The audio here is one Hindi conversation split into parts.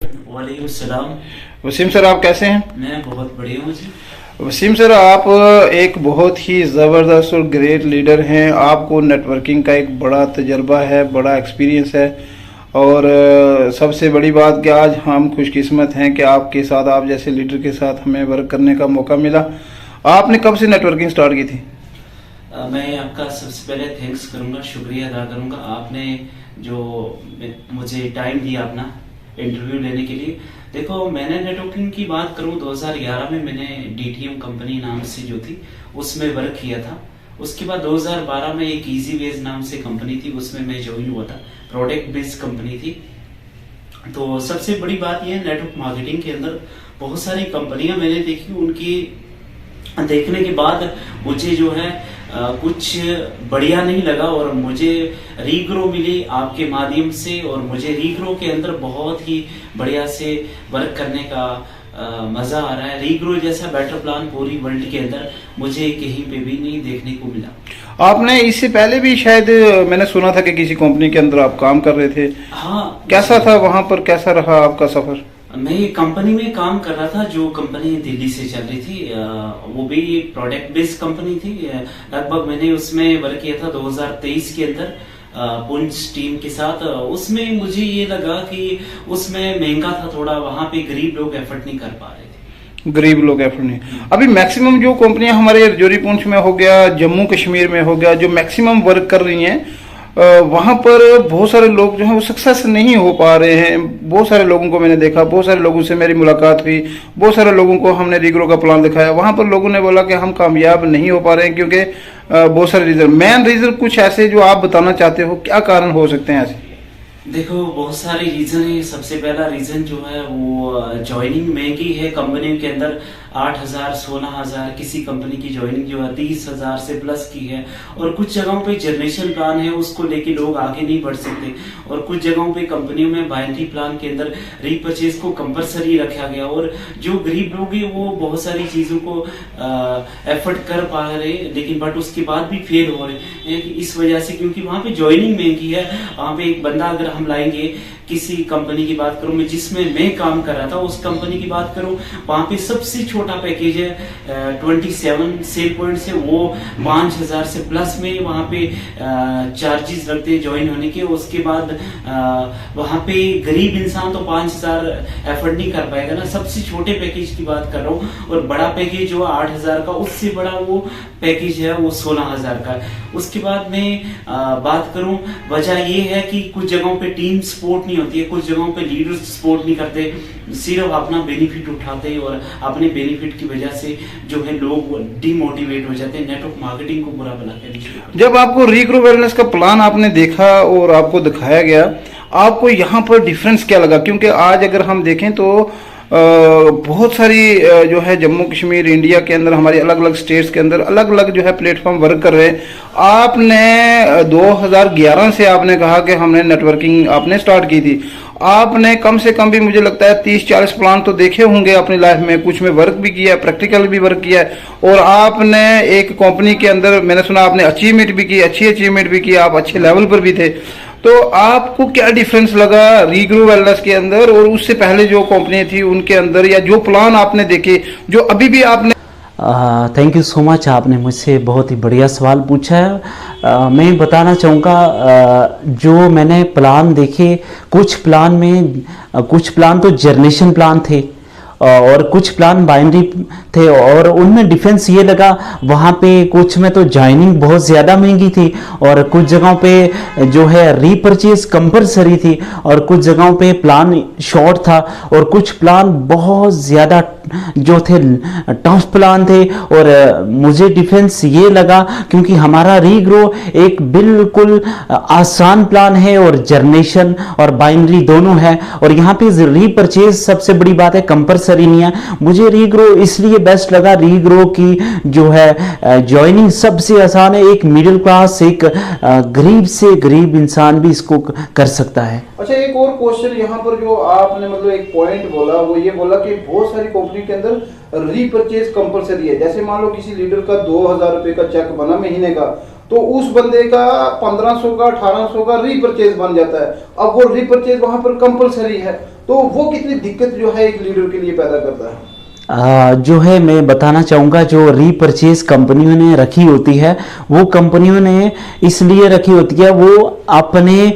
वालेकुम सलाम। वसीम सर, आप कैसे हैं? मैं बहुत बढ़िया हूँ जी। वसीम सर, आप एक बहुत ही ज़बरदस्त और ग्रेट लीडर हैं। आपको नेटवर्किंग का एक बड़ा तजर्बा है, बड़ा एक्सपीरियंस है। और सबसे बड़ी बात कि आज हम खुशकिस्मत हैं कि आपके साथ, आप जैसे लीडर के साथ हमें वर्क करने का मौका मिला। आपने कब से नेटवर्किंग स्टार्ट की थी? मैं आपका सबसे पहले थैंक्स करूँगा, शुक्रिया अदा करूँगा। आपने जो मुझे टाइम दिया अपना इंटरव्यू लेने के लिए। देखो, मैंने नेटवर्किंग की बात करूँ 2011 में मैंने DTM कंपनी नाम से जो थी उसमें वर्क किया था। उसके बाद 2012 में एक इजी वेज नाम से कंपनी थी, उसमें मैं ज्वाइन हुआ था। प्रोडक्ट बेस्ड कंपनी थी। तो सबसे बड़ी बात यह है, नेटवर्क मार्केटिंग के अंदर बहुत सारी कंपनियां मैंने देखी। उनकी देखने के बाद मुझे जो है कुछ बढ़िया नहीं लगा और मुझे रीग्रो मिली आपके माध्यम से। और मुझे रीग्रो के अंदर बहुत ही बढ़िया से वर्क करने का मजा आ रहा है। रीग्रो जैसा बेटर प्लान पूरी वर्ल्ड के अंदर मुझे कहीं पे भी नहीं देखने को मिला। आपने इससे पहले भी शायद मैंने सुना था कि किसी कंपनी के अंदर आप काम कर रहे थे। हाँ, कैसा था वहां पर, कैसा रहा आपका सफर? मैं कंपनी में काम कर रहा था, जो कंपनी दिल्ली से चल रही थी। वो भी प्रोडक्ट बेस्ड कंपनी थी। लगभग मैंने उसमें वर्क किया था 2023 के अंदर पुंछ टीम के साथ। उसमें मुझे ये लगा कि उसमें महंगा था थोड़ा, वहां पे गरीब लोग एफर्ट नहीं कर पा रहे थे। गरीब लोग एफर्ट नहीं। अभी मैक्सिमम जो कंपनियां हमारे रजौरी पुंछ में हो गया, जम्मू कश्मीर में हो गया, जो मैक्सिमम वर्क कर रही हैं, वहां पर बहुत सारे लोग जो हैं वो सक्सेस नहीं हो पा रहे हैं। बहुत सारे लोगों को मैंने देखा, बहुत सारे लोगों से मेरी मुलाकात हुई, बहुत सारे लोगों को हमने रीग्रो का प्लान दिखाया। वहां पर लोगों ने बोला कि हम कामयाब नहीं हो पा रहे हैं क्योंकि बहुत सारे रीजन। मेन रीजन कुछ ऐसे जो आप बताना चाहते हो, क्या कारण हो सकते हैं ऐसे? देखो, बहुत सारे रीजन है। सबसे पहला रीजन जो है वो ज्वाइनिंग महंगी है कंपनी के अंदर। 8,000 16,000 किसी कंपनी की ज्वाइनिंग जो है 30,000 से प्लस की है। और कुछ जगहों पे जनरेशन प्लान है, उसको लेके लोग आगे नहीं बढ़ सकते। और कुछ जगहों पे कंपनियों में बाइनरी प्लान के अंदर रीपर्चेज को कंपलसरी रखा गया। और जो गरीब लोग हैं वो बहुत सारी चीजों को एफर्ट कर पा रहे, लेकिन बट उसके बाद भी फेल हो रहे हैं इस वजह से, क्योंकि वहां पे ज्वाइनिंग महंगी है। वहां पे एक बंदा अगर हम लाएंगे, किसी कंपनी की बात करूं मैं जिसमें मैं काम कर रहा था, उस कंपनी की बात करूं, वहां पे सबसे छोटा पैकेज है 27 सेल पॉइंट से, वो 5,000 से प्लस में वहां पे चार्जेस लगते हैं ज्वाइन होने के। उसके बाद वहां पे गरीब इंसान तो 5,000 एफर्ट नहीं कर पाएगा ना। सबसे छोटे पैकेज की बात कर रहा हूँ। और बड़ा पैकेज जो 8,000 का, उससे बड़ा वो पैकेज है वो 16,000 का। उसके बाद में बात करूं, वजह ये है कि कुछ जगहों पे टीम सपोर्ट नहीं होती है, कुछ जगहों पे लीडर्स सपोर्ट नहीं करते, सिर्फ अपना बेनिफिट उठाते हैं। और अपने बेनिफिट की वजह से जो है लोग डिमोटिवेट हो जाते हैं, नेटवर्क मार्केटिंग को बुरा भला कहते। जब आपको रीग्रो वेलनेस का प्लान आपने देखा और आपको दिखाया गया, आपको यहाँ पर डिफरेंस क्या लगा? क्योंकि आज अगर हम देखें तो बहुत सारी जो है जम्मू कश्मीर इंडिया के अंदर, हमारी अलग अलग स्टेट्स के अंदर अलग अलग जो है प्लेटफॉर्म वर्क कर रहे हैं। आपने 2011 से आपने कहा कि हमने नेटवर्किंग आपने स्टार्ट की थी। आपने कम से कम भी मुझे लगता है 30-40 प्लान तो देखे होंगे अपनी लाइफ में। कुछ में वर्क भी किया है, प्रैक्टिकल भी वर्क किया है। और आपने एक कंपनी के अंदर मैंने सुना आपने अचीवमेंट भी की, अच्छी अचीवमेंट भी की, आप अच्छे लेवल पर भी थे। तो आपको क्या डिफरेंस लगा रीग्रो वेलनेस के अंदर और उससे पहले जो कंपनी थी उनके अंदर, या जो प्लान आपने देखे जो अभी भी आपने? Thank you so much. आपने मुझसे बहुत ही बढ़िया सवाल पूछा है। मैं बताना चाहूँगा, जो मैंने प्लान देखे, कुछ प्लान तो जनरेशन प्लान थे और कुछ प्लान बाइनरी थे। और उनमें डिफरेंस ये लगा, वहाँ पे कुछ में तो ज्वाइनिंग बहुत ज़्यादा महंगी थी और कुछ जगहों पे जो है रीपर्चेज कंपलसरी थी और कुछ जगहों पे प्लान शॉर्ट था और कुछ प्लान बहुत ज़्यादा जो थे टफ प्लान थे। और मुझे डिफरेंस ये लगा क्योंकि हमारा रीग्रो एक बिल्कुल आसान प्लान है और जनरेशन और बाइनरी दोनों है। और यहाँ पे रीपर्चेज सबसे बड़ी बात है, कंपलसरी नहीं है। मुझे रीग्रो इसलिए बेस्ट लगा, रीग्रो की जो है ज्वाइनिंग सबसे आसान है। एक मिडिल क्लास, एक गरीब से गरीब इंसान भी इसको कर सकता है। अच्छा, एक और क्वेश्चन यहाँ पर जो आपने मतलब एक पॉइंट बोला, वो ये बोला कि बहुत सारी कंपनी के अंदर रीपर्चेज कंपलसरी है। जैसे मान लो किसी लीडर का 2,000 रुपए का चेक बना महीने का, तो उस बंदे का 1,500 का 1,800 का रीपर्चेज बन जाता है। अब वो रीपर्चेज वहां पर कंपलसरी है, तो वो कितनी दिक्कत जो है एक लीडर के लिए पैदा करता है। जो है मैं बताना चाहूँगा, जो रीपरचेज कंपनियों ने रखी होती है वो कंपनियों ने इसलिए रखी होती है, वो अपने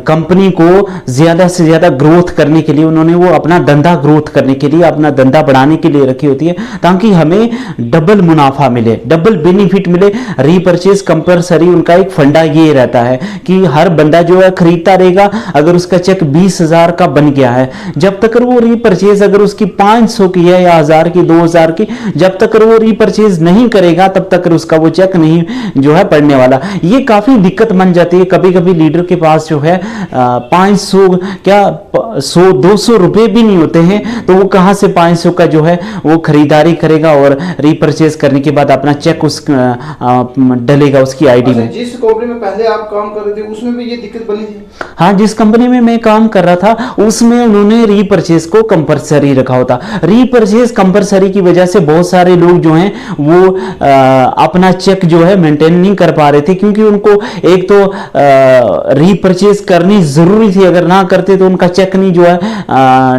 कंपनी को ज़्यादा से ज़्यादा ग्रोथ करने के लिए, उन्होंने वो अपना धंधा ग्रोथ करने के लिए, अपना धंधा बढ़ाने के लिए रखी होती है, ताकि हमें डबल मुनाफा मिले, डबल बेनिफिट मिले। रीपरचेज कंपलसरी उनका एक फंडा ये रहता है कि हर बंदा जो है खरीदता रहेगा। अगर उसका चेक 20,000 का बन गया है, जब तक वो रीपरचेज अगर उसकी 500 की है या 1000 की, 2000 की, जब तक वो रीपरचेज नहीं करेगा तब तक उसका वो चेक नहीं जो है पड़ने वाला। ये काफी दिक्कत बन जाती है। कभी कभी लीडर के पास जो है 500 क्या 100-200 रुपए भी नहीं होते हैं, तो वो कहां से 500 का जो है वो खरीदारी करेगा और रीपरचेज करने के बाद अपना चेक उस डलेगा उसकी आईडी में। जिस कंपनी में पहले आप काम कर रहे थे उसमें भी ये दिक्कत बनी थी? हाँ, जिस कंपनी में मैं काम कर रहा था उसमें उन्होंने रीपरचेज को कंपलसरी रखा होता। रीपरचेज कंपलसरी की वजह से बहुत सारे लोग जो हैं वो अपना चेक जो है मेंटेन नहीं कर पा रहे थे, क्योंकि उनको एक तो रीपरचेज करनी जरूरी थी, अगर ना करते तो उनका चेक नहीं जो है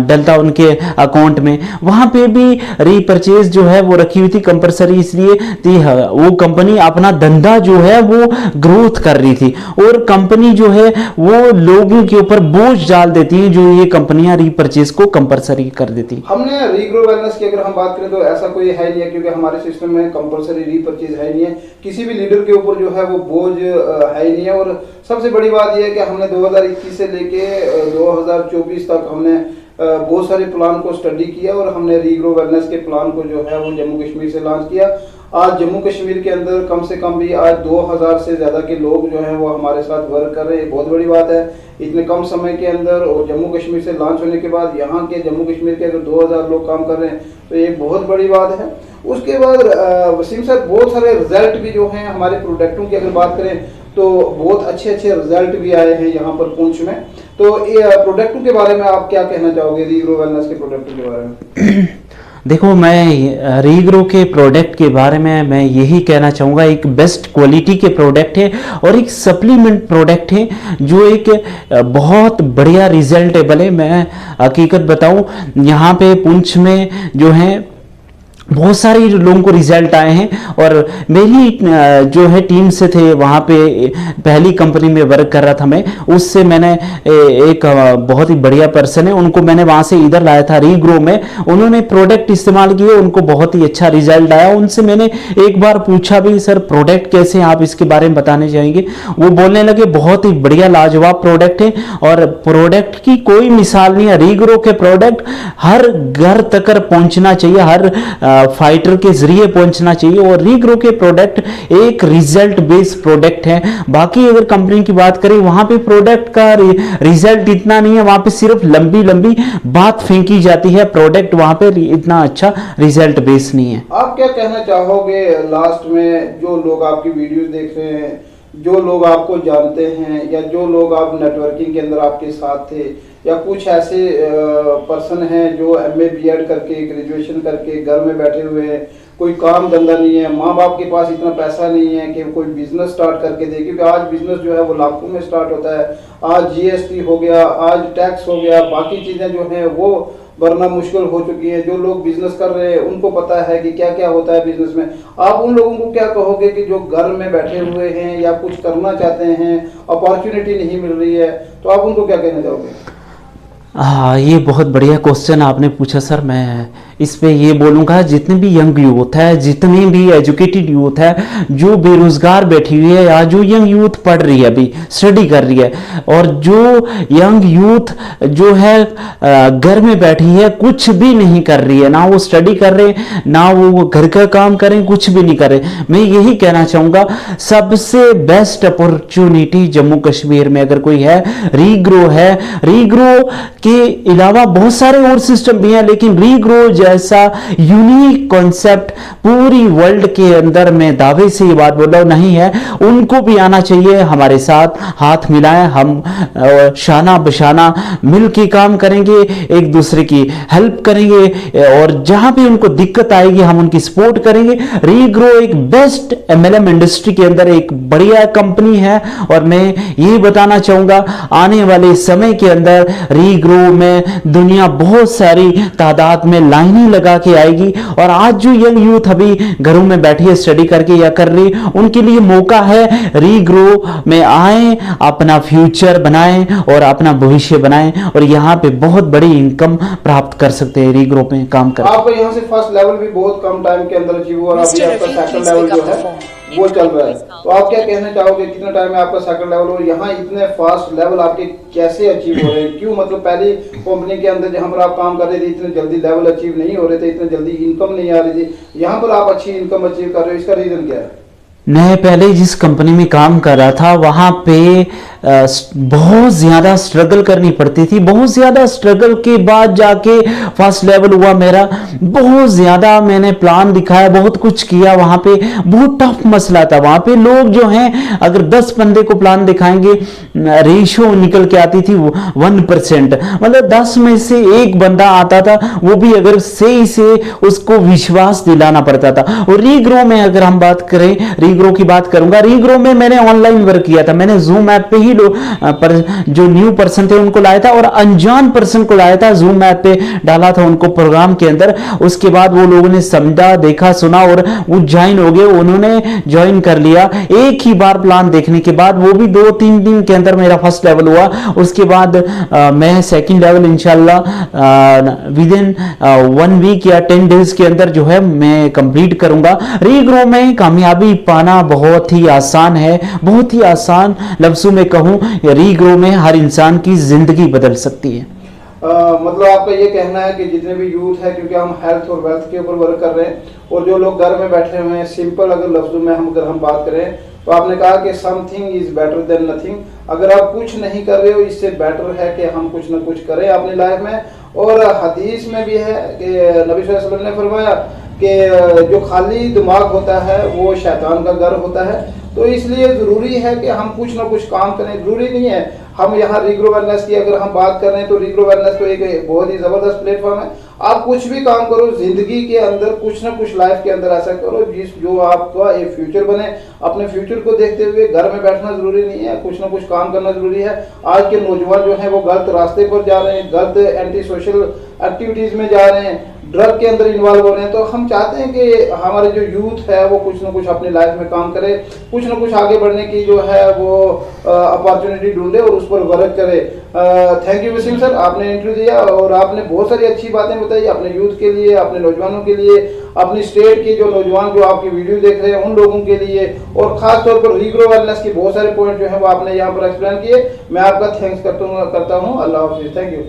डलता उनके अकाउंट में। वहां पे भी रीपरचेज जो है वो रखी हुई थी कंपलसरी, इसलिए थी वो कंपनी अपना धंधा जो है वो ग्रोथ कर रही थी, और कंपनी जो है वो लोगों के ऊपर बोझ डाल देती है जो ये कंपनियां रीपरचेज को कंपलसरी कर देती। हमने रीग्रो वेलनेस की अगर हम बात करें तो ऐसा कोई है नहीं है, क्योंकि हमारे सिस्टम में कंपलसरी रीपरचेज है नहीं है, किसी भी लीडर के ऊपर जो है वो बोझ है ही नहीं है। और सबसे बड़ी बात यह है कि हमने 2021 से लेके 2024 तक हमने बहुत सारे प्लान को स्टडी किया और हमने रीग्रो वेलनेस के प्लान को जो है वो जम्मू कश्मीर से लॉन्च किया। आज जम्मू कश्मीर के अंदर कम से कम भी आज 2000 से ज़्यादा के लोग जो हैं वो हमारे साथ वर्क कर रहे हैं। बहुत बड़ी बात है इतने कम समय के अंदर, और जम्मू कश्मीर से लॉन्च होने के बाद यहाँ के जम्मू कश्मीर के अगर 2000 लोग काम कर रहे हैं तो ये बहुत बड़ी बात है। उसके बाद वसीम सर, बहुत सारे रिजल्ट भी जो हैं हमारे प्रोडक्टों की अगर बात करें तो बहुत अच्छे अच्छे रिजल्ट भी आए हैं यहाँ पर पुंछ में। तो ये प्रोडक्टों के बारे में आप क्या कहना चाहोगे, रीग्रो वेलनेस के प्रोडक्टों के बारे में? देखो, मैं रीग्रो के प्रोडक्ट के बारे में मैं यही कहना चाहूँगा, एक बेस्ट क्वालिटी के प्रोडक्ट है और एक सप्लीमेंट प्रोडक्ट है जो एक बहुत बढ़िया रिजल्टेबल है। मैं हकीकत बताऊँ, यहाँ पे पुंछ में जो है बहुत सारे लोगों को रिजल्ट आए हैं, और मेरी जो है टीम से थे वहाँ पे, पहली कंपनी में वर्क कर रहा था मैं, उससे मैंने एक बहुत ही बढ़िया पर्सन है, उनको मैंने वहाँ से इधर लाया था रीग्रो में। उन्होंने प्रोडक्ट इस्तेमाल किए, उनको बहुत ही अच्छा रिजल्ट आया। उनसे मैंने एक बार पूछा भी, सर प्रोडक्ट कैसे, आप इसके बारे में बताने चाहेंगे? वो बोलने लगे बहुत ही बढ़िया लाजवाब प्रोडक्ट है और प्रोडक्ट की कोई मिसाल नहीं है। रीग्रो के प्रोडक्ट हर घर तक पहुँचना चाहिए, हर फाइटर के जरिए पहुंचना चाहिए, और रीग्रो के प्रोडक्ट एक रिजल्ट बेस्ड प्रोडक्ट है। बाकी अगर कंपनी की बात करें, वहां पे प्रोडक्ट का रिजल्ट इतना नहीं है, वहां पे सिर्फ लंबी लंबी बात फेंकी जाती है, प्रोडक्ट वहां पे इतना अच्छा रिजल्ट बेस्ड नहीं है। आप क्या कहना चाहोगे लास्ट में, जो लोग आपकी वीडियोस देख रहे हैं, जो लोग आपको जानते हैं, या जो लोग आप नेटवर्किंग के अंदर आपके साथ थे, या कुछ ऐसे पर्सन हैं जो MA BEd करके, ग्रेजुएशन करके घर में बैठे हुए हैं, कोई काम धंधा नहीं है, माँ बाप के पास इतना पैसा नहीं है कि कोई बिजनेस स्टार्ट करके दे, क्योंकि आज बिजनेस जो है वो लाखों में स्टार्ट होता है। आज GST हो गया, आज टैक्स हो गया, बाकी चीज़ें जो हैं वो भरना मुश्किल हो चुकी है। जो लोग बिजनेस कर रहे हैं उनको पता है कि क्या क्या होता है बिजनेस में। आप उन लोगों को क्या कहोगे कि जो घर में बैठे हुए हैं या कुछ करना चाहते हैं, अपॉर्चुनिटी नहीं मिल रही है, तो आप उनको क्या कहना चाहोगे? हाँ, ये बहुत बढ़िया क्वेश्चन आपने पूछा सर। मैं इस पे ये बोलूँगा, जितने भी यंग यूथ है, जितने भी एजुकेटेड यूथ है, जो बेरोजगार बैठी हुई है, या जो यंग यूथ पढ़ रही है, अभी स्टडी कर रही है, और जो यंग यूथ जो है घर में बैठी है, कुछ भी नहीं कर रही है, ना वो स्टडी कर रहे, ना वो घर का काम करें, कुछ भी नहीं कर रहे, मैं यही कहना चाहूँगा, सबसे बेस्ट अपॉर्चुनिटी जम्मू कश्मीर में अगर कोई है, रीग्रो है। रीग्रो के अलावा बहुत सारे और सिस्टम भी हैं, लेकिन रीग्रो जैसा यूनिक कॉन्सेप्ट पूरी वर्ल्ड के अंदर, मैं दावे से ये बात बोल रहा हूं, नहीं है। उनको भी आना चाहिए, हमारे साथ हाथ मिलाएं, हम शाना बशाना मिल के काम करेंगे, एक दूसरे की हेल्प करेंगे, और जहां भी उनको दिक्कत आएगी हम उनकी सपोर्ट करेंगे। रीग्रो एक बेस्ट MLM इंडस्ट्री के अंदर एक बढ़िया कंपनी है, और मैं ये बताना चाहूंगा आने वाले समय के अंदर रीग्रो रीग्रो में दुनिया बहुत सारी तादाद में लाइनें लगा के आएगी। और आज जो यंग यूथ अभी घरों में बैठी है स्टडी करके या कर रही, उनके लिए मौका है रीग्रो में आए, अपना फ्यूचर बनाएं और अपना भविष्य बनाएं और यहाँ पे बहुत बड़ी इनकम प्राप्त कर सकते हैं रीग्रो में काम कर। आपका यहाँ से फर्स्ट लेवल भी बहुत कम टाइम के अंदर अचीव हुआ और अभी आपका सेकंड लेवल जो है वो चल रहा है, तो आप क्या कहना चाहोगे, कितना टाइम में आपका सेकंड लेवल और यहाँ इतने फास्ट लेवल आपके कैसे अचीव हो रहे हैं? क्यों, मतलब पहली कंपनी के अंदर जहाँ पर आप काम कर रहे थे इतने जल्दी लेवल अचीव नहीं हो रहे थे, इतने जल्दी इनकम नहीं आ रही थी, यहाँ पर आप अच्छी इनकम अचीव कर रहे हो, इसका रीजन क्या है? मैं पहले जिस कंपनी में काम कर रहा था वहाँ पे बहुत ज़्यादा स्ट्रगल करनी पड़ती थी। बहुत ज़्यादा स्ट्रगल के बाद जाके फर्स्ट लेवल हुआ मेरा। बहुत ज़्यादा मैंने प्लान दिखाया, बहुत कुछ किया। वहाँ पे बहुत टफ मसला था। वहाँ पे लोग जो हैं अगर 10 बंदे को प्लान दिखाएंगे, रेशियो निकल के आती थी 1%, मतलब 10 में से एक बंदा आता था, वो भी अगर सही से उसको विश्वास दिलाना पड़ता था। और रीग्रो में अगर हम बात करें, रीग्रो की बात करूंगा, रीग्रो में मैंने ऑनलाइन वर्क किया था। मैंने जूम ऐप पे ही पर जो न्यू पर्सन थे उनको लाया था और अनजान पर्सन को लाया था, जूम ऐप पे डाला था उनको प्रोग्राम के अंदर। उसके बाद वो लोगों ने समझा, देखा, सुना और वो ज्वाइन हो गए। उन्होंने ज्वाइन कर लिया। एक ही बार प्लान देखने के बाद, वो भी 2-3 दिन के अंदर मेरा फर्स्ट लेवल हुआ। उसके बाद मैं सेकंड लेवल इंशाल्लाह विद इन 1 वीक या 10 डेज के अंदर जो है मैं कंप्लीट करूंगा। रीग्रो में कामयाबी पाना बहुत ही आसान है, बहुत ही आसान लफ्जों में कहूं, रीग्रो में हर इंसान की जिंदगी बदल सकती है। मतलब आपका ये कहना है कि जितने भी यूथ है, क्योंकि हम हेल्थ और वेल्थ के ऊपर वर्क कर रहे हैं और जो लोग घर में बैठे हुए हैं, सिंपल अगर लफ्जों में हम बात करें तो आपने कहा कि something is better than nothing. अगर आप कुछ नहीं कर रहे हो, इससे बेटर है कि हम कुछ ना कुछ करें अपनी लाइफ में। और हदीस में भी है कि नबी सल्लल्लाहु अलैहि वसल्लम ने फरमाया कि जो खाली दिमाग होता है वो शैतान का घर होता है। तो इसलिए ज़रूरी है कि हम कुछ ना कुछ काम करें। ज़रूरी नहीं है हम यहाँ रीग्रो वेलनेस की अगर हम बात कर रहे हैं तो रीग्रो वेलनेस तो एक बहुत ही ज़बरदस्त प्लेटफॉर्म है। आप कुछ भी काम करो ज़िंदगी के अंदर, कुछ ना कुछ लाइफ के अंदर ऐसा करो जो आपका एक फ्यूचर बने। अपने फ्यूचर को देखते हुए घर में बैठना ज़रूरी नहीं है, कुछ ना कुछ काम करना ज़रूरी है। आज के नौजवान जो हैं वो गलत रास्ते पर जा रहे हैं, गलत एंटी सोशल एक्टिविटीज़ में जा रहे हैं, ड्रग के अंदर इन्वॉल्व हो रहे हैं। तो हम चाहते हैं कि हमारे जो यूथ है वो कुछ ना कुछ अपनी लाइफ में काम करे, कुछ ना कुछ आगे बढ़ने की जो है वो अपॉर्चुनिटी ढूंढे और उस पर वर्क करे। थैंक यू वसीम सर, आपने इंटरव्यू दिया और आपने बहुत सारी अच्छी बातें बताई अपने यूथ के लिए, अपने नौजवानों के लिए, अपनी स्टेट के जो नौजवान जो आपकी वीडियो देख रहे हैं उन लोगों के लिए, और खास तौर पर रीग्रो वेलनेस के बहुत सारे पॉइंट जो है वो आपने यहाँ पर एक्सप्लेन किए। मैं आपका थैंक्स करता हूँ। अल्लाह हाफिज़। Thank you.